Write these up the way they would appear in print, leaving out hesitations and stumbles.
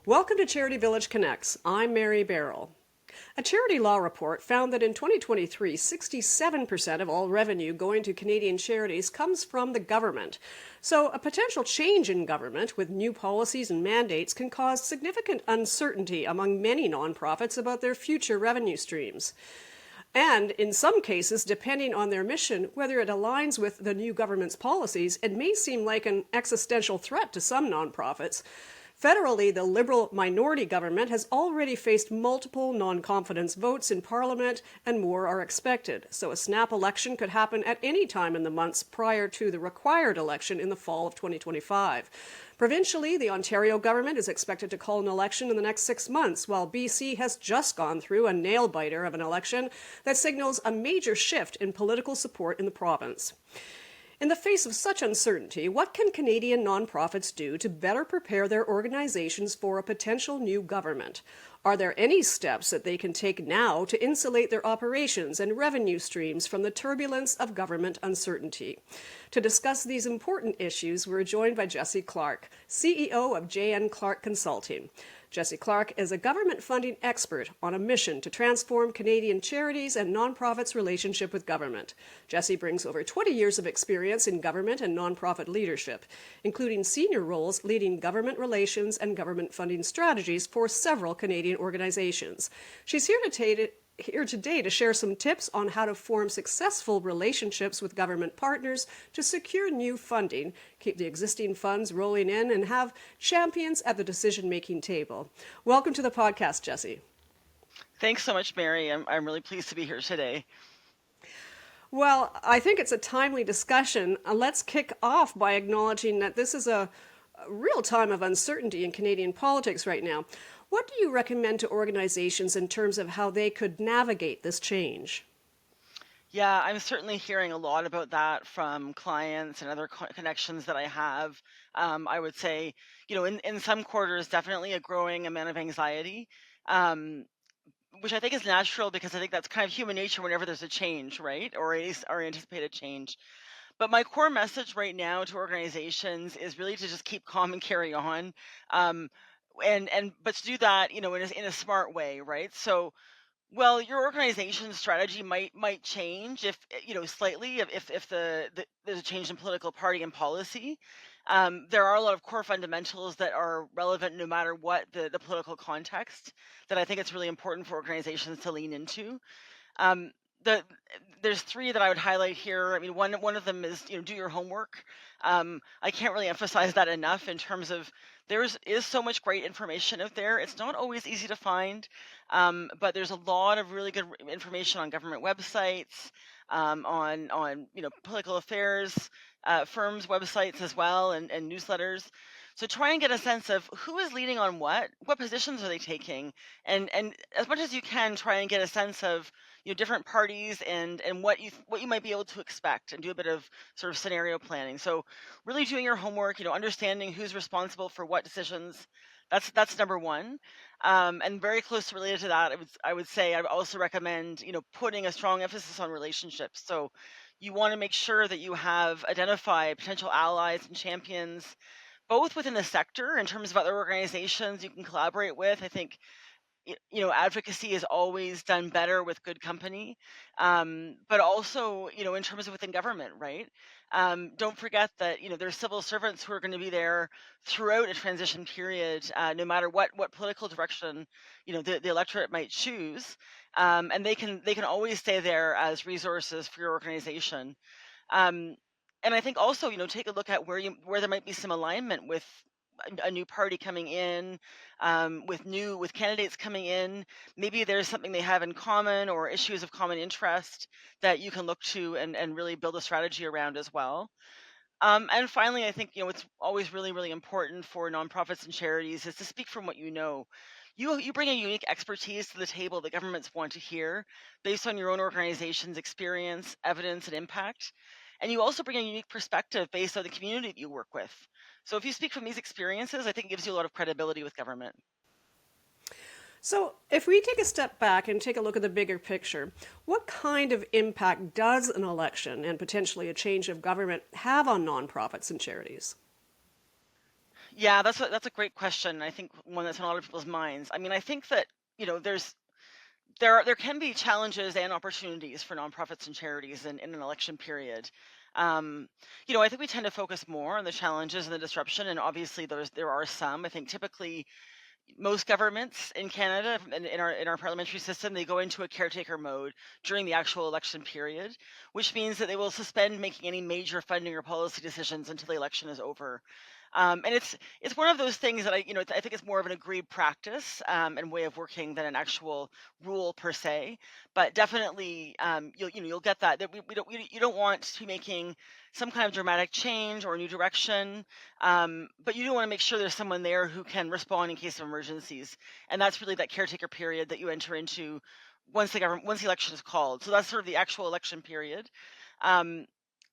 Welcome to CharityVillage Connects. I'm Mary Barrell. A charity law report found that in 2023, 67% of all revenue going to Canadian charities comes from the government. So a potential change in government with new policies and mandates can cause significant uncertainty among many nonprofits about their future revenue streams. And in some cases, depending on their mission, whether it aligns with the new government's policies, it may seem like an existential threat to some nonprofits. Federally, the Liberal minority government has already faced multiple non-confidence votes in Parliament, and more are expected. So a snap election could happen at any time in the months prior to the required election in the fall of 2025. Provincially, the Ontario government is expected to call an election in the next 6 months, while BC has just gone through a nail-biter of an election that signals a major shift in political support in the province. In the face of such uncertainty, what can Canadian nonprofits do to better prepare their organizations for a potential new government? Are there any steps that they can take now to insulate their operations and revenue streams from the turbulence of government uncertainty? To discuss these important issues, we're joined by Jesse Clarke, CEO of Clarke Consulting. Jesse Clarke is a government funding expert on a mission to transform Canadian charities and nonprofits' relationship with government. Jesse brings over 20 years of experience in government and nonprofit leadership, including senior roles leading government relations and government funding strategies for several Canadian organizations. She's here today to share some tips on how to form successful relationships with government partners to secure new funding, keep the existing funds rolling in, and have champions at the decision-making table. Welcome to the podcast, Jesse. Thanks so much, Mary. I'm really pleased to be here today. Well, I think it's a timely discussion. Let's kick off by acknowledging that this is a real time of uncertainty in Canadian politics right now. What do you recommend to organizations in terms of how they could navigate this change? Yeah, I'm certainly hearing a lot about that from clients and other connections that I have. I would say, in some quarters, definitely a growing amount of anxiety, which I think is natural because I think that's kind of human nature whenever there's a change, right? Or anticipated change. But my core message right now to organizations is really to just keep calm and carry on. Um, but to do that, in a smart way, right? So, well, your organization's strategy might change if slightly if there's a change in political party and policy. There are a lot of core fundamentals that are relevant no matter what the political context that I think it's really important for organizations to lean into. Um, there's three that I would highlight here. I mean, one of them is do your homework. I can't really emphasize that enough in terms of is so much great information out there. It's not always easy to find, but there's a lot of really good information on government websites, on political affairs firms' websites as well, and newsletters. So try and get a sense of who is leading on what positions are they taking, and as much as you can, try and get a sense of different parties and what you might be able to expect, and do a bit of sort of scenario planning. So really doing your homework, understanding who's responsible for what decisions. That's number one. And very closely related to that, I would say I would also recommend putting a strong emphasis on relationships. So you want to make sure that you have identified potential allies and champions, both within the sector in terms of other organizations you can collaborate with. I think advocacy is always done better with good company, but also in terms of within government, right? Don't forget that there's civil servants who are going to be there throughout a transition period, no matter what political direction the electorate might choose, and they can always stay there as resources for your organization. um, and I think also take a look at where there might be some alignment with a new party coming in, with candidates coming in. Maybe there's something they have in common or issues of common interest that you can look to and really build a strategy around as well. And finally, I think what's always really, really important for nonprofits and charities is to speak from what you know. You bring a unique expertise to the table that governments want to hear based on your own organization's experience, evidence, and impact. And you also bring a unique perspective based on the community that you work with. So if you speak from these experiences, I think it gives you a lot of credibility with government. So, if we take a step back and take a look at the bigger picture, what kind of impact does an election and potentially a change of government have on nonprofits and charities? Yeah, that's a great question. I think one that's on a lot of people's minds. I mean, I think that there can be challenges and opportunities for nonprofits and charities in an election period. Um, I think we tend to focus more on the challenges and the disruption, and obviously there are some. I think typically most governments in Canada in our parliamentary system, they go into a caretaker mode during the actual election period, which means that they will suspend making any major funding or policy decisions until the election is over. And it's one of those things that I think it's more of an agreed practice and way of working than an actual rule per se. But definitely, you'll get that you don't want to be making some kind of dramatic change or new direction, but you do want to make sure there's someone there who can respond in case of emergencies, and that's really that caretaker period that you enter into once the election is called. So that's sort of the actual election period. Um,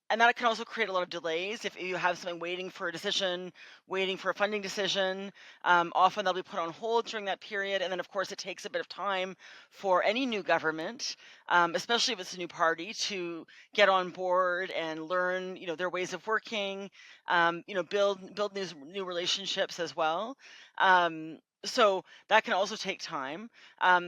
and that can also create a lot of delays if you have something waiting for a decision, waiting for a funding decision. Often they'll be put on hold during that period, and then of course it takes a bit of time for any new government, especially if it's a new party, to get on board and learn, their ways of working, build new relationships as well. So that can also take time.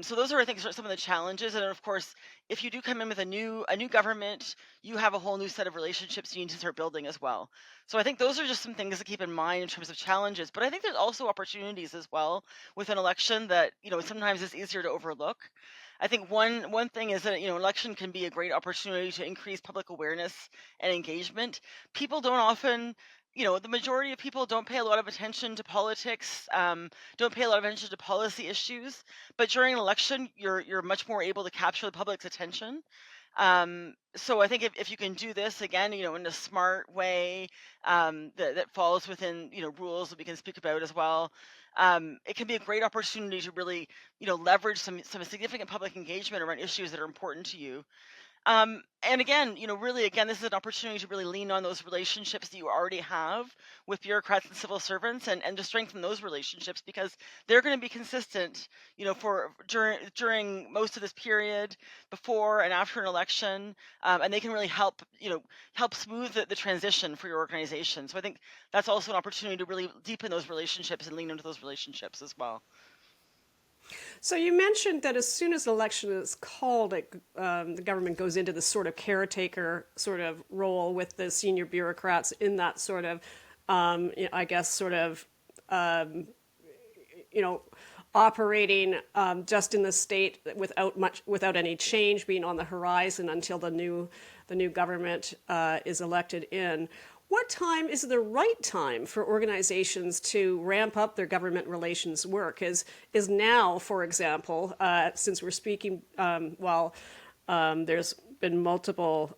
So those are, I think, sort of some of the challenges. And then, of course, if you do come in with a new government, you have a whole new set of relationships you need to start building as well. So I think those are just some things to keep in mind in terms of challenges. But I think there's also opportunities as well with an election that sometimes is easier to overlook. I think one thing is that election can be a great opportunity to increase public awareness and engagement. People don't often. The majority of people don't pay a lot of attention to politics, don't pay a lot of attention to policy issues. But during an election, you're much more able to capture the public's attention. So I think if you can do this again, in a smart way, that falls within, rules that we can speak about as well, it can be a great opportunity to really, leverage some significant public engagement around issues that are important to you. And again, really, again, this is an opportunity to really lean on those relationships that you already have with bureaucrats and civil servants, and to strengthen those relationships because they're going to be consistent, for during most of this period, before and after an election, and they can really help smooth the transition for your organization. So I think that's also an opportunity to really deepen those relationships and lean into those relationships as well. So you mentioned that as soon as an election is called, the government goes into this sort of caretaker sort of role with the senior bureaucrats in that sort of, I guess, sort of, you know, operating just in the state without any change being on the horizon until the new government is elected in. What time is the right time for organizations to ramp up their government relations work? Is now, for example, since we're speaking while there's been multiple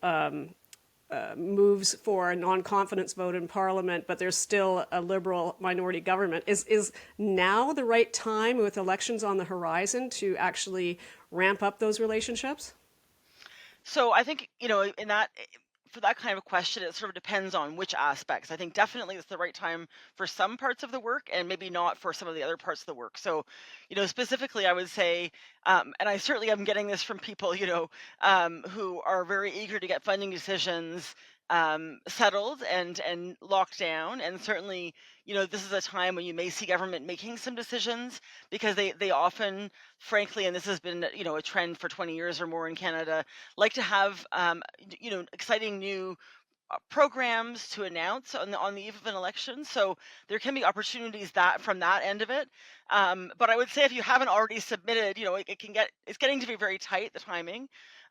moves for a non-confidence vote in Parliament, but there's still a Liberal minority government. Is now the right time with elections on the horizon to actually ramp up those relationships? So I think, in that for that kind of a question, it sort of depends on which aspects. I think definitely it's the right time for some parts of the work and maybe not for some of the other parts of the work. So, specifically, I would say, and I certainly am getting this from people, who are very eager to get funding decisions settled and locked down. And certainly, this is a time when you may see government making some decisions because they often, frankly, and this has been, a trend for 20 years or more in Canada, like to have exciting new programs to announce on the eve of an election. So there can be opportunities that from that end of it. But I would say if you haven't already submitted, it's getting to be very tight, the timing.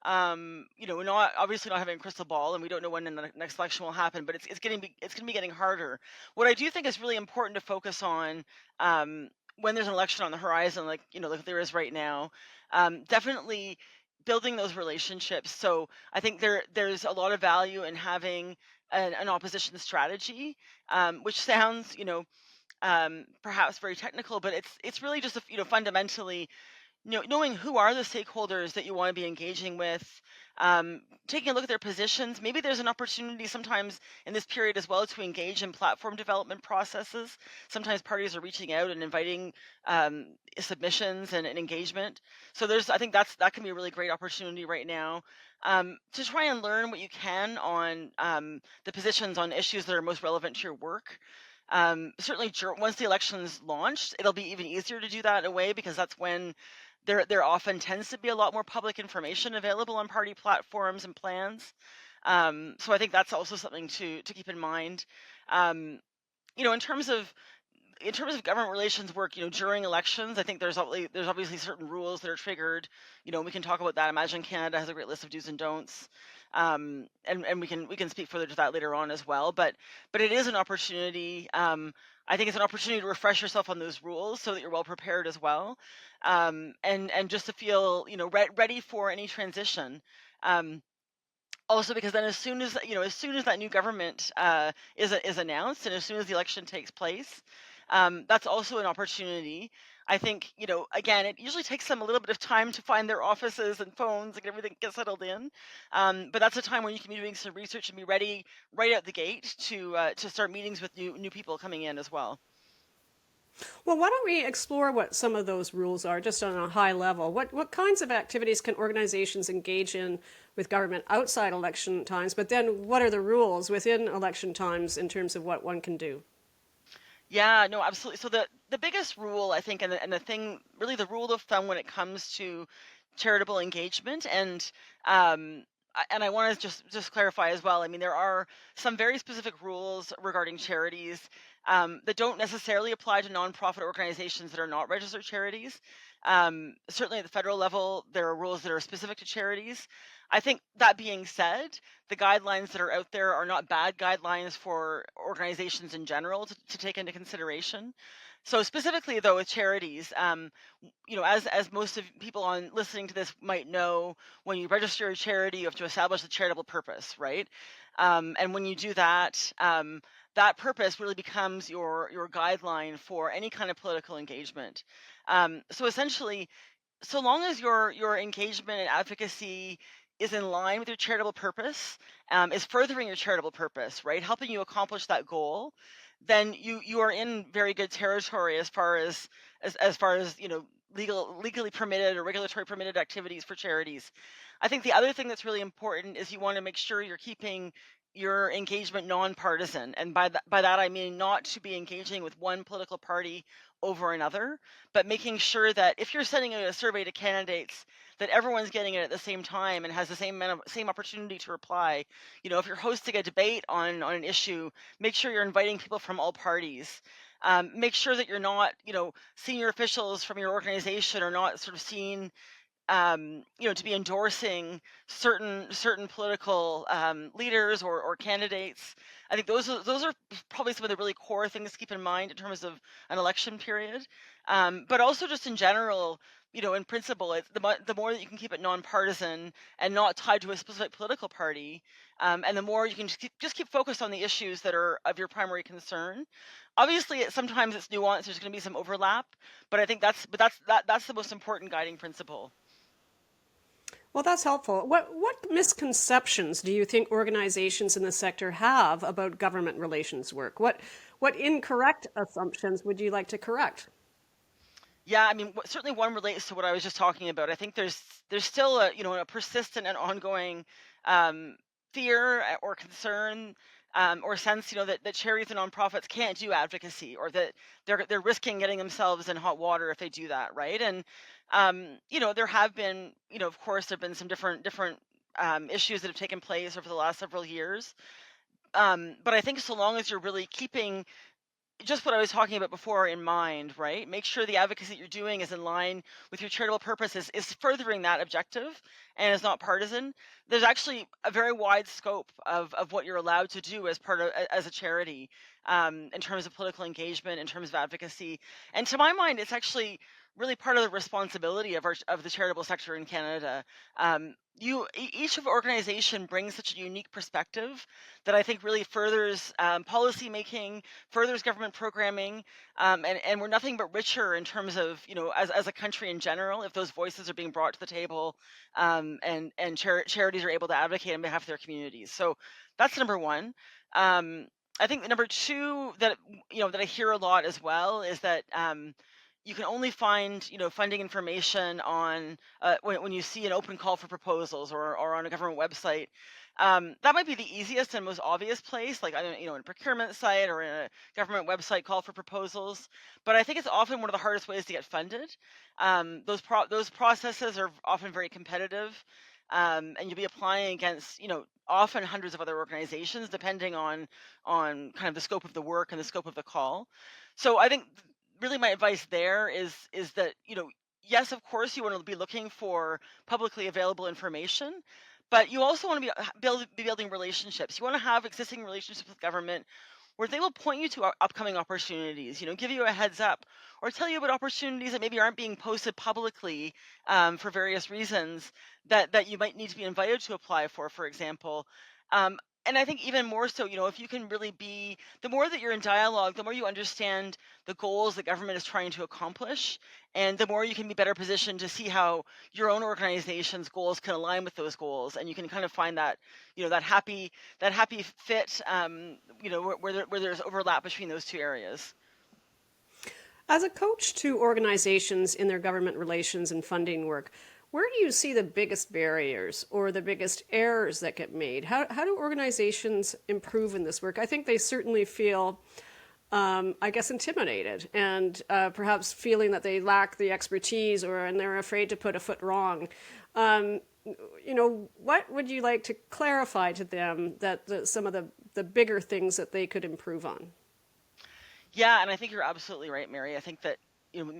Not obviously not having a crystal ball, and we don't know when the next election will happen, but it's going to be getting harder. What I do think is really important to focus on, when there's an election on the horizon, like there is right now, definitely building those relationships. So I think there's a lot of value in having an opposition strategy, which sounds, perhaps very technical, but it's really just fundamentally knowing who are the stakeholders that you want to be engaging with, taking a look at their positions. Maybe there's an opportunity sometimes in this period as well to engage in platform development processes. Sometimes parties are reaching out and inviting submissions and engagement. So I think that can be a really great opportunity right now, to try and learn what you can on the positions on issues that are most relevant to your work. Certainly, once the election's launched, it'll be even easier to do that in a way, because that's when there often tends to be a lot more public information available on party platforms and plans. So I think that's also something to keep in mind. Um, in terms of government relations work, during elections, I think there's obviously certain rules that are triggered. We can talk about that. Imagine Canada has a great list of do's and don'ts, and we can speak further to that later on as well. But it is an opportunity. I think it's an opportunity to refresh yourself on those rules so that you're well prepared as well, and just to feel ready for any transition. Um, Also, because then as soon as that new government is announced, and as soon as the election takes place, that's also an opportunity. I think, again, it usually takes them a little bit of time to find their offices and phones and everything get settled in. But that's a time when you can be doing some research and be ready right out the gate to start meetings with new people coming in as well. Well, why don't we explore what some of those rules are, just on a high level? What kinds of activities can organizations engage in with government outside election times? But then, what are the rules within election times in terms of what one can do? Yeah, no, absolutely. So the biggest rule, I think, and the thing, really the rule of thumb when it comes to charitable engagement, and I want to just clarify as well. I mean, there are some very specific rules regarding charities, that don't necessarily apply to nonprofit organizations that are not registered charities. Certainly at the federal level, there are rules that are specific to charities. I think, that being said, the guidelines that are out there are not bad guidelines for organizations in general to take into consideration. So specifically, though, with charities, as most of people on listening to this might know, when you register a charity, you have to establish a charitable purpose, right? And when you do that, that purpose really becomes your guideline for any kind of political engagement. So essentially, so long as your engagement and advocacy is in line with your charitable purpose, is furthering your charitable purpose, right, helping you accomplish that goal, then you are in very good territory as far as legally permitted or regulatory permitted activities for charities. I think the other thing that's really important is you want to make sure you're keeping your engagement nonpartisan, and by that I mean not to be engaging with one political party over another, but making sure that if you're sending out a survey to candidates, that everyone's getting it at the same time and has the same opportunity to reply. If you're hosting a debate on an issue, make sure you're inviting people from all parties. Make sure that you're not, senior officials from your organization are not sort of seen, to be endorsing certain political leaders or candidates. I think those are probably some of the really core things to keep in mind in terms of an election period. But also just in general, in principle, it's the more that you can keep it nonpartisan and not tied to a specific political party, and the more you can just keep focused on the issues that are of your primary concern. Obviously, sometimes it's nuanced. There's going to be some overlap, but I think that's the most important guiding principle. Well, that's helpful. What misconceptions do you think organizations in the sector have about government relations work? What incorrect assumptions would you like to correct? Yeah, I mean, certainly one relates to what I was just talking about. I think there's still a persistent and ongoing, um, fear, or concern, or sense, that charities and nonprofits can't do advocacy, or that they're risking getting themselves in hot water if they do that, right? And there have been, of course, there've been some different issues that have taken place over the last several years. But I think so long as you're really keeping just what I was talking about before in mind, right? Make sure the advocacy you're doing is in line with your charitable purposes, is furthering that objective, and is not partisan. There's actually a very wide scope of what you're allowed to do as as a charity, in terms of political engagement, in terms of advocacy. And to my mind, it's actually really part of the responsibility of the charitable sector in Canada. Each of organization brings such a unique perspective that I think really furthers policy making, furthers government programming, and we're nothing but richer in terms of, as a country in general, if those voices are being brought to the table, and charities are able to advocate on behalf of their communities. So that's number one. I think the number two that I hear a lot as well is that you can only find funding information on when you see an open call for proposals or on a government website. That might be the easiest and most obvious place, like I don't in a procurement site or in a government website call for proposals. But I think it's often one of the hardest ways to get funded. Those processes are often very competitive, and you'll be applying against often hundreds of other organizations, depending on kind of the scope of the work and the scope of the call. So I think really my advice there is that yes, of course you want to be looking for publicly available information, but you also want to be building relationships. You want to have existing relationships with government where they will point you to upcoming opportunities, give you a heads up, or tell you about opportunities that maybe aren't being posted publicly, for various reasons that you might need to be invited to apply for example. Um, and I think even more so, if you can really be, the more that you're in dialogue, the more you understand the goals the government is trying to accomplish, and the more you can be better positioned to see how your own organization's goals can align with those goals, and you can kind of find that, that happy fit, where there's overlap between those two areas. As a coach to organizations in their government relations and funding work, where do you see the biggest barriers or the biggest errors that get made? How do organizations improve in this work? I think they certainly feel, I guess, intimidated and perhaps feeling that they lack the expertise and they're afraid to put a foot wrong. Um, what would you like to clarify to them that some of the bigger things that they could improve on? Yeah, and I think you're absolutely right, Mary. I think that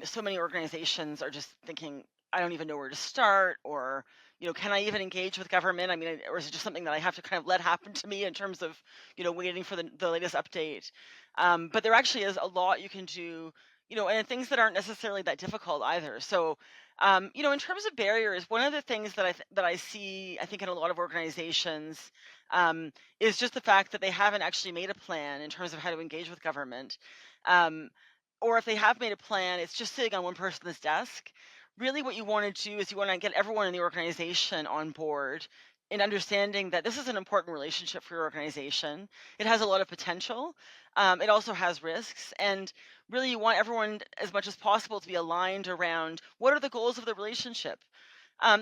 so many organizations are just thinking, I don't even know where to start, or can I even engage with government? I mean, or is it just something that I have to kind of let happen to me in terms of waiting for the latest update? But there actually is a lot you can do, and things that aren't necessarily that difficult either. So, in terms of barriers, one of the things that I see, I think in a lot of organizations, is just the fact that they haven't actually made a plan in terms of how to engage with government. Um, or if they have made a plan, it's just sitting on one person's desk. Really, what you want to do is you want to get everyone in the organization on board in understanding that this is an important relationship for your organization. It has a lot of potential. It also has risks. And really, you want everyone, as much as possible, to be aligned around what are the goals of the relationship.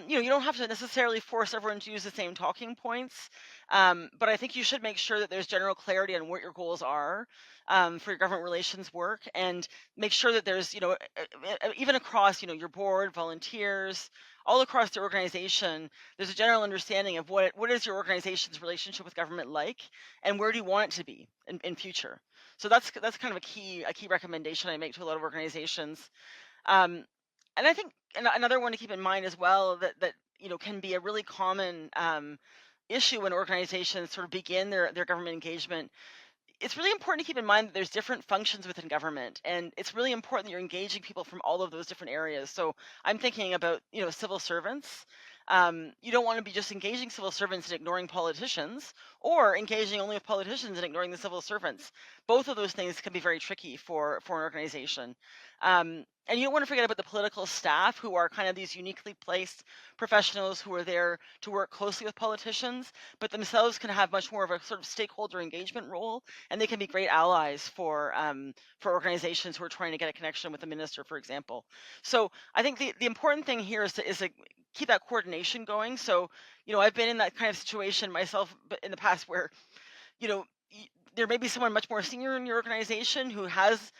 You don't have to necessarily force everyone to use the same talking points, but I think you should make sure that there's general clarity on what your goals are, for your government relations work, and make sure that there's, even across, your board, volunteers, all across the organization, there's a general understanding of what is your organization's relationship with government like, and where do you want it to be in future. So that's kind of a key recommendation I make to a lot of organizations. Um, and I think another one to keep in mind as well that can be a really common issue when organizations sort of begin their government engagement. It's really important to keep in mind that there's different functions within government, and it's really important that you're engaging people from all of those different areas. So I'm thinking about civil servants. You don't want to be just engaging civil servants and ignoring politicians, or engaging only with politicians and ignoring the civil servants. Both of those things can be very tricky for an organization. And you don't want to forget about the political staff, who are kind of these uniquely placed professionals who are there to work closely with politicians, but themselves can have much more of a sort of stakeholder engagement role, and they can be great allies for organizations who are trying to get a connection with the minister, for example. So I think the important thing here is to keep that coordination going. So I've been in that kind of situation myself, but in the past, where you know there may be someone much more senior in your organization who has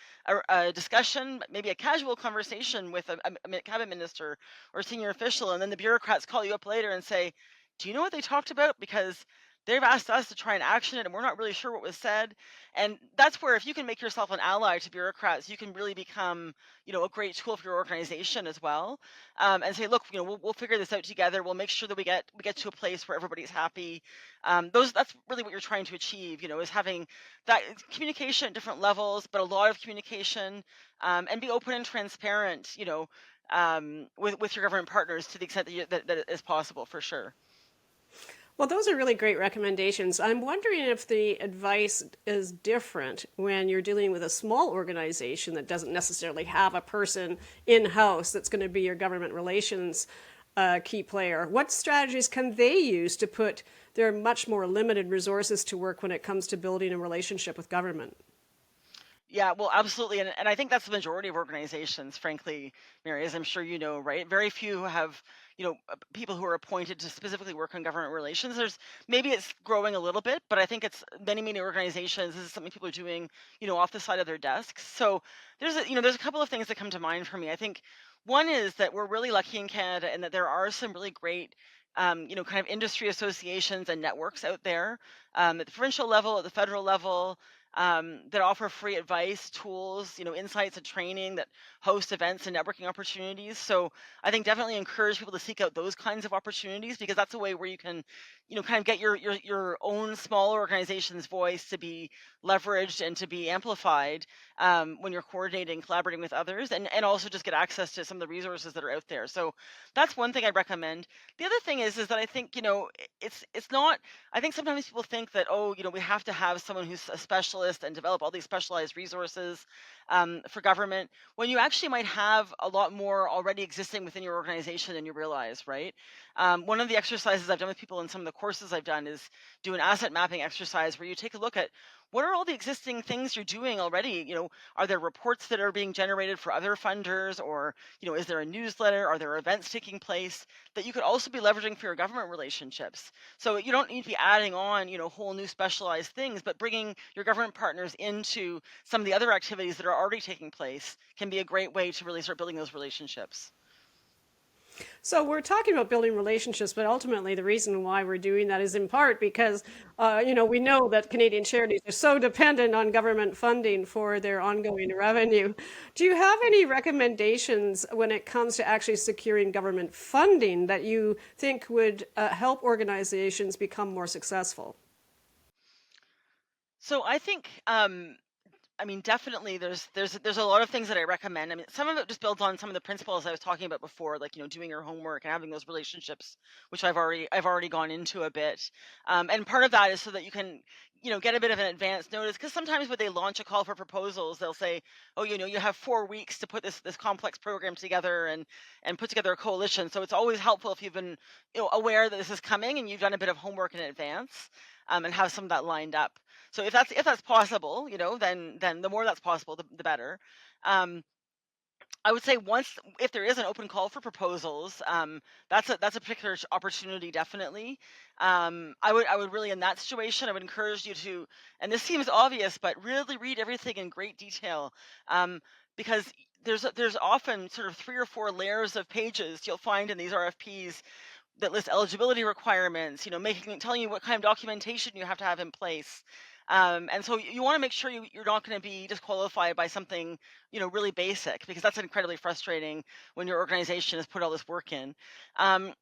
a discussion, maybe a casual conversation with a cabinet minister or senior official, and then the bureaucrats call you up later and say, do you know what they talked about? Because they've asked us to try and action it, and we're not really sure what was said. And that's where, if you can make yourself an ally to bureaucrats, you can really become, a great tool for your organization as well. And say, look, we'll figure this out together. We'll make sure that we get to a place where everybody's happy. That's really what you're trying to achieve. Is having that communication at different levels, but a lot of communication, and be open and transparent. With your government partners to the extent that it is possible, for sure. Well, those are really great recommendations. I'm wondering if the advice is different when you're dealing with a small organization that doesn't necessarily have a person in-house that's going to be your government relations key player. What strategies can they use to put their much more limited resources to work when it comes to building a relationship with government? Yeah, well, absolutely. And I think that's the majority of organizations, frankly, Mary, as I'm sure you know, right? Very few have, people who are appointed to specifically work on government relations. Maybe it's growing a little bit, but I think it's many organizations. This is something people are doing, off the side of their desks. So there's a couple of things that come to mind for me. I think one is that we're really lucky in Canada, and that there are some really great, kind of industry associations and networks out there, at the provincial level, at the federal level, that offer free advice, tools, insights and training, that host events and networking opportunities. So I think definitely encourage people to seek out those kinds of opportunities, because that's a way where you can, kind of get your own small organization's voice to be leveraged and to be amplified, when you're coordinating, collaborating with others, and also just get access to some of the resources that are out there. So that's one thing I'd recommend. The other thing is that I think, it's not. I think sometimes people think that, oh, we have to have someone who's a specialist and develop all these specialized resources, for government, when you actually might have a lot more already existing within your organization than you realize, right? One of the exercises I've done with people in some of the courses I've done is do an asset mapping exercise, where you take a look at what are all the existing things you're doing already. Are there reports that are being generated for other funders, or is there a newsletter? Are there events taking place that you could also be leveraging for your government relationships? So you don't need to be adding on, whole new specialized things, but bringing your government partners into some of the other activities that are already taking place can be a great way to really start building those relationships. So we're talking about building relationships, but ultimately the reason why we're doing that is in part because, we know that Canadian charities are so dependent on government funding for their ongoing revenue. Do you have any recommendations when it comes to actually securing government funding that you think would help organizations become more successful? So I think, definitely there's a lot of things that I recommend. Some of it just builds on some of the principles I was talking about before, like, doing your homework and having those relationships, which I've already gone into a bit. And part of that is so that you can, get a bit of an advance notice, because sometimes when they launch a call for proposals, they'll say, oh, you have 4 weeks to put this complex program together, and put together a coalition. So it's always helpful if you've been, aware that this is coming, and you've done a bit of homework in advance, and have some of that lined up. So if that's possible, then the more that's possible, the better. Um, I would say, once, if there is an open call for proposals, that's a particular opportunity, definitely. I would really, in that situation, I would encourage you to, and this seems obvious, but really read everything in great detail, because there's often sort of 3 or 4 layers of pages you'll find in these RFPs that list eligibility requirements, telling you what kind of documentation you have to have in place. And so you want to make sure you're not going to be disqualified by something, really basic, because that's incredibly frustrating when your organization has put all this work in. Um,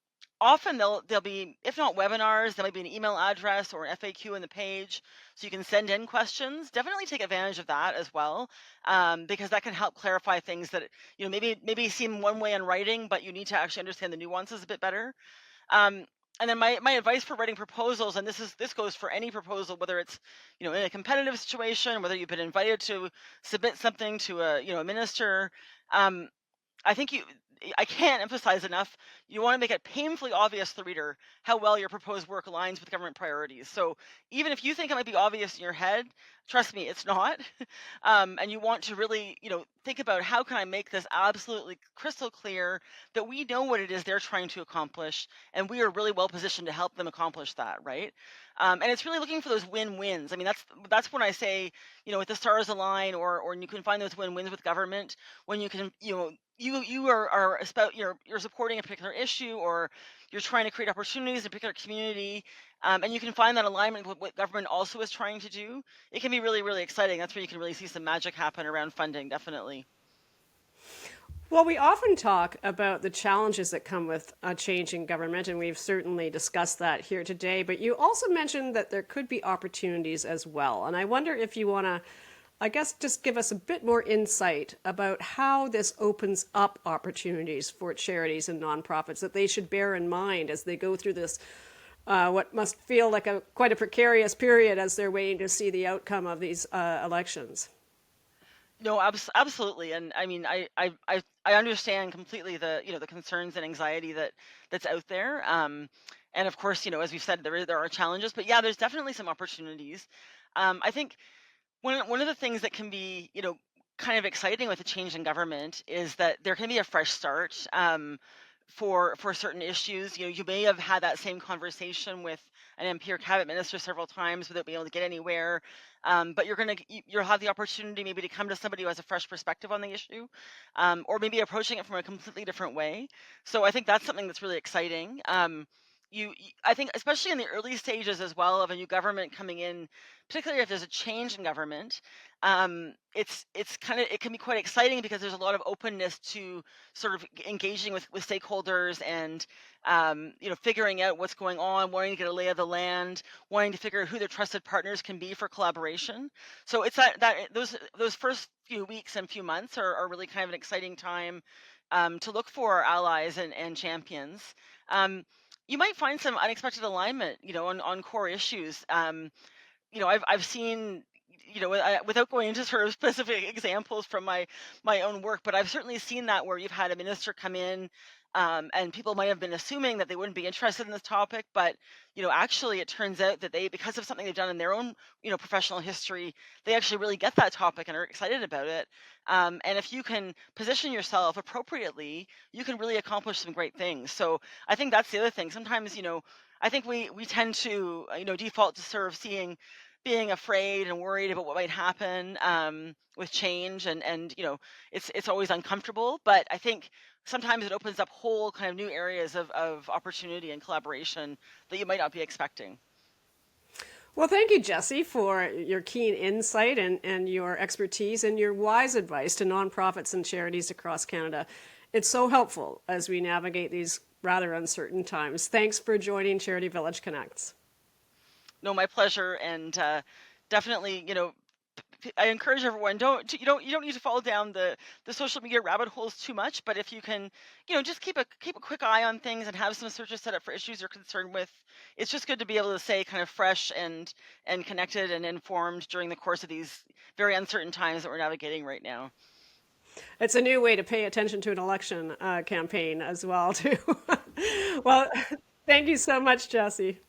Often there'll be, if not webinars, there might be an email address or an FAQ in the page, so you can send in questions. Definitely take advantage of that as well, because that can help clarify things that, maybe seem one way in writing, but you need to actually understand the nuances a bit better. Um, and then my advice for writing proposals, and this goes for any proposal, whether it's, in a competitive situation, whether you've been invited to submit something to a minister. um, I think I can't emphasize enough, you want to make it painfully obvious to the reader how well your proposed work aligns with government priorities. So even if you think it might be obvious in your head, trust me, it's not. And you want to really, think about, how can I make this absolutely crystal clear that we know what it is they're trying to accomplish, and we are really well positioned to help them accomplish that, right? And it's really looking for those win-wins. That's when I say, if the stars align, or you can find those win-wins with government, when you can, you are about, you're supporting a particular issue, or you're trying to create opportunities in a particular community, and you can find that alignment with what government also is trying to do, it can be really, really exciting. That's where you can really see some magic happen around funding, definitely. Well, we often talk about the challenges that come with a change in government, and we've certainly discussed that here today. But you also mentioned that there could be opportunities as well. And I wonder if you want to, I guess, just give us a bit more insight about how this opens up opportunities for charities and nonprofits that they should bear in mind as they go through this, what must feel like quite a precarious period as they're waiting to see the outcome of these elections. No, absolutely, and I mean, I understand completely the the concerns and anxiety that's out there. And of course, as we've said, there are challenges, but yeah, there's definitely some opportunities. I think one of the things that can be kind of exciting with a change in government is that there can be a fresh start. For certain issues, you may have had that same conversation with an MP or cabinet minister several times without being able to get anywhere. But you'll have the opportunity maybe to come to somebody who has a fresh perspective on the issue, or maybe approaching it from a completely different way. So I think that's something that's really exciting. I think especially in the early stages as well of a new government coming in, particularly if there's a change in government, it can be quite exciting because there's a lot of openness to sort of engaging with stakeholders and figuring out what's going on, wanting to get a lay of the land, wanting to figure out who their trusted partners can be for collaboration. So it's that those first few weeks and few months are really kind of an exciting time to look for allies and champions. You might find some unexpected alignment, on core issues. I've seen, without going into sort of specific examples from my own work, but I've certainly seen that where you've had a minister come in, and people might have been assuming that they wouldn't be interested in this topic, but actually it turns out that they, because of something they've done in their own professional history, they actually really get that topic and are excited about it. And if you can position yourself appropriately, you can really accomplish some great things. So I think that's the other thing. Sometimes, I think we tend to default to sort of being afraid and worried about what might happen with change, and it's always uncomfortable. But I think sometimes it opens up whole kind of new areas of opportunity and collaboration that you might not be expecting. Well, thank you, Jesse, for your keen insight and your expertise and your wise advice to nonprofits and charities across Canada. It's so helpful as we navigate these rather uncertain times. Thanks for joining Charity Village Connects. No, my pleasure, and definitely, I encourage everyone, you don't need to fall down the social media rabbit holes too much, but if you can, just keep a quick eye on things and have some searches set up for issues you're concerned with. It's just good to be able to stay kind of fresh and connected and informed during the course of these very uncertain times that we're navigating right now. It's a new way to pay attention to an election campaign as well, too. Well, thank you so much, Jesse.